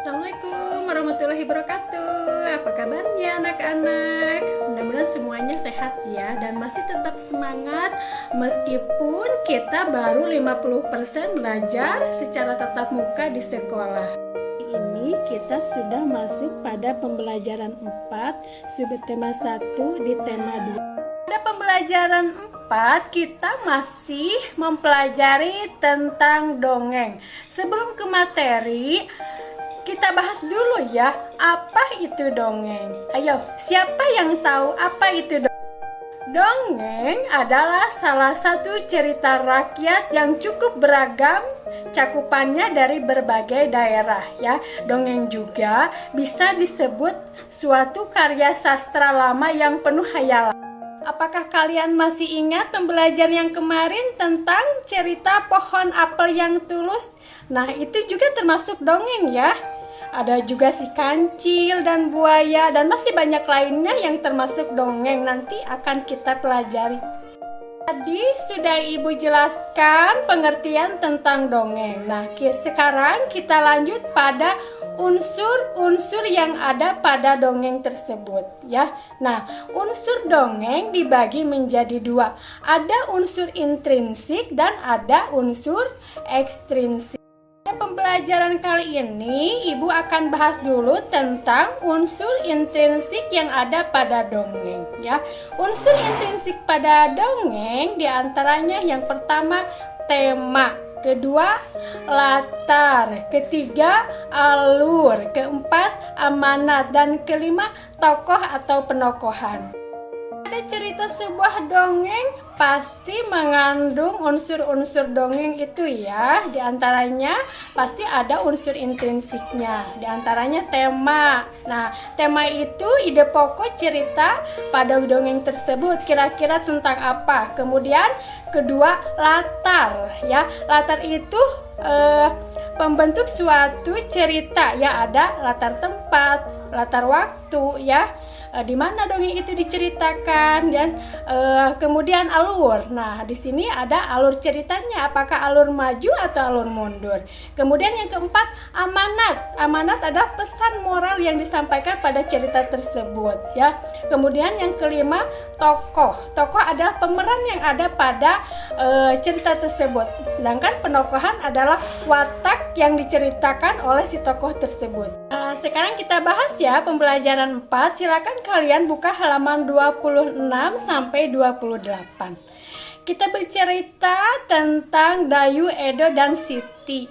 Assalamualaikum warahmatullahi wabarakatuh. Apa kabarnya anak-anak? Mudah-mudahan semuanya sehat ya dan masih tetap semangat meskipun kita baru 50% belajar secara tatap muka di sekolah. Ini kita sudah masuk pada pembelajaran 4 subtema 1 di tema 2. Pada pembelajaran 4 kita masih mempelajari tentang dongeng. Sebelum ke materi, kita bahas dulu ya, apa itu dongeng? Ayo, siapa yang tahu apa itu dongeng? Dongeng adalah salah satu cerita rakyat yang cukup beragam cakupannya dari berbagai daerah ya. Dongeng juga bisa disebut suatu karya sastra lama yang penuh hayalan. Apakah kalian masih ingat pembelajaran yang kemarin tentang cerita pohon apel yang tulus? Nah, itu juga termasuk dongeng ya. Ada juga si kancil dan buaya dan masih banyak lainnya yang termasuk dongeng, nanti akan kita pelajari. Tadi sudah Ibu jelaskan pengertian tentang dongeng. Nah, sekarang kita lanjut pada unsur-unsur yang ada pada dongeng tersebut ya. Nah, unsur dongeng dibagi menjadi dua. Ada unsur intrinsik dan ada unsur ekstrinsik. Pada pembelajaran kali ini, Ibu akan bahas dulu tentang unsur intrinsik yang ada pada dongeng ya. Unsur intrinsik pada dongeng diantaranya yang pertama tema, kedua latar, ketiga alur, keempat amanat, dan kelima tokoh atau penokohan. Pada cerita sebuah dongeng pasti mengandung unsur-unsur dongeng itu ya. Di antaranya pasti ada unsur intrinsiknya. Di antaranya tema. Nah, tema itu ide pokok cerita pada dongeng tersebut kira-kira tentang apa. Kemudian kedua latar ya. Latar itu pembentuk suatu cerita ya, ada latar tempat, latar waktu ya. Di mana dongeng itu diceritakan dan kemudian alur. Nah, di sini ada alur ceritanya, apakah alur maju atau alur mundur. Kemudian yang keempat amanat. Amanat adalah pesan moral yang disampaikan pada cerita tersebut ya. Kemudian yang kelima tokoh. Tokoh adalah pemeran yang ada pada cerita tersebut. Sedangkan penokohan adalah watak yang diceritakan oleh si tokoh tersebut. Sekarang kita bahas ya pembelajaran 4. Silakan kalian buka halaman 26 sampai 28. Kita bercerita tentang Dayu, Edo, dan Siti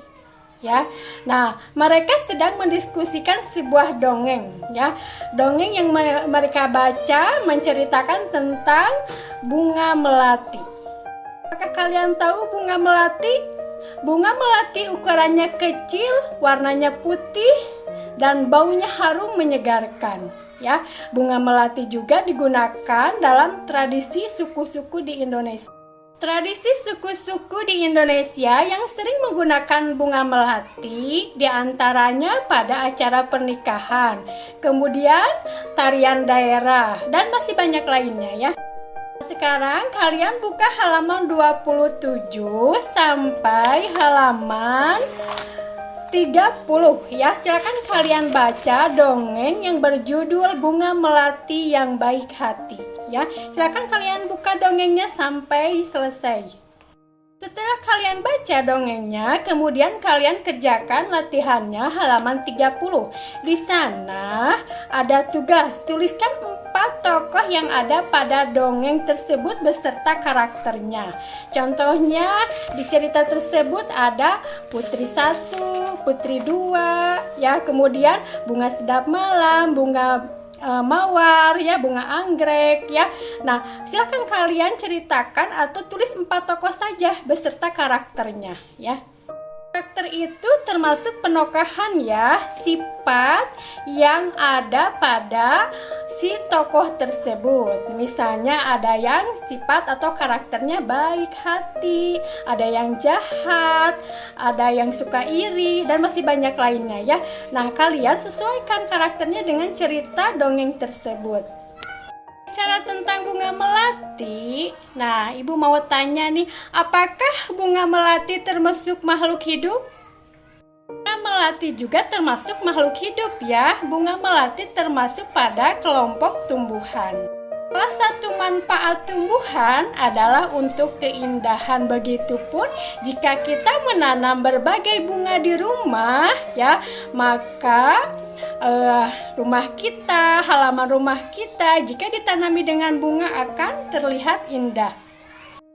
ya. Nah, mereka sedang mendiskusikan sebuah dongeng ya. Dongeng yang mereka baca menceritakan tentang bunga melati. Apakah kalian tahu bunga melati? Bunga melati ukurannya kecil, warnanya putih, dan baunya harum menyegarkan ya. Bunga melati juga digunakan dalam tradisi suku-suku di Indonesia. Tradisi suku-suku di Indonesia yang sering menggunakan bunga melati diantaranya pada acara pernikahan, kemudian tarian daerah, dan masih banyak lainnya ya. Sekarang kalian buka halaman 27 sampai halaman 30 ya. Silakan kalian baca dongeng yang berjudul Bunga Melati yang Baik Hati ya. Silakan kalian buka dongengnya sampai selesai. Setelah kalian baca dongengnya, kemudian kalian kerjakan latihannya halaman 30. Di sana ada tugas, tuliskan 4 tokoh yang ada pada dongeng tersebut beserta karakternya. Contohnya di cerita tersebut ada Putri 1, Putri 2 ya, kemudian Bunga Sedap Malam, Bunga Mawar ya, bunga anggrek ya. Nah, silakan kalian ceritakan atau tulis 4 tokoh saja beserta karakternya ya. Karakter itu termasuk penokohan ya, sifat yang ada pada si tokoh tersebut. Misalnya ada yang sifat atau karakternya baik hati, ada yang jahat, ada yang suka iri, dan masih banyak lainnya ya. Nah, kalian sesuaikan karakternya dengan cerita dongeng tersebut. Bicara tentang bunga melati, nah Ibu mau tanya nih, apakah bunga melati termasuk makhluk hidup? Bunga melati juga termasuk makhluk hidup ya. Bunga melati termasuk pada kelompok tumbuhan. Salah satu manfaat tumbuhan adalah untuk keindahan. Begitupun jika kita menanam berbagai bunga di rumah ya, maka rumah kita, halaman rumah kita jika ditanami dengan bunga akan terlihat indah.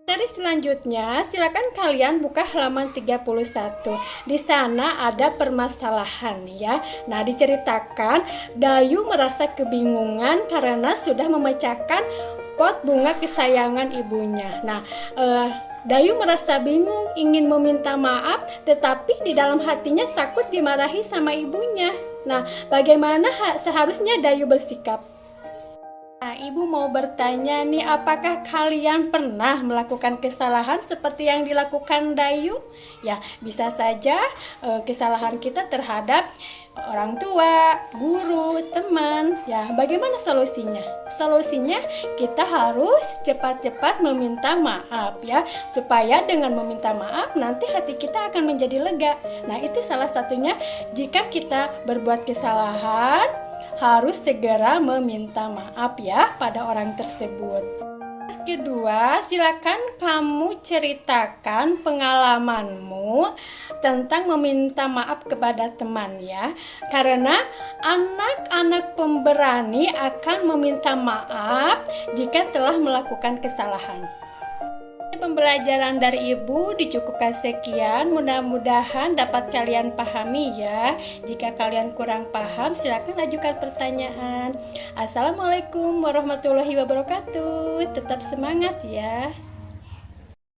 Dari selanjutnya, silakan kalian buka halaman 31. Di sana ada permasalahan ya. Nah, diceritakan Dayu merasa kebingungan karena sudah memecahkan pot bunga kesayangan ibunya. Nah, Dayu merasa bingung, ingin meminta maaf, tetapi di dalam hatinya takut dimarahi sama ibunya. Nah, bagaimana seharusnya Dayu bersikap? Nah, ibu mau bertanya nih, apakah kalian pernah melakukan kesalahan seperti yang dilakukan Dayu? Ya, bisa saja kesalahan kita terhadap orang tua, guru, teman. Ya, bagaimana solusinya? Solusinya kita harus cepat-cepat meminta maaf ya, supaya dengan meminta maaf nanti hati kita akan menjadi lega. Nah, itu salah satunya jika kita berbuat kesalahan, harus segera meminta maaf ya pada orang tersebut. Kedua, silakan kamu ceritakan pengalamanmu tentang meminta maaf kepada teman ya. Karena anak-anak pemberani akan meminta maaf jika telah melakukan kesalahan. Pembelajaran dari ibu dicukupkan sekian, mudah-mudahan dapat kalian pahami ya. Jika kalian kurang paham, silakan ajukan pertanyaan. Assalamualaikum warahmatullahi wabarakatuh. Tetap semangat ya.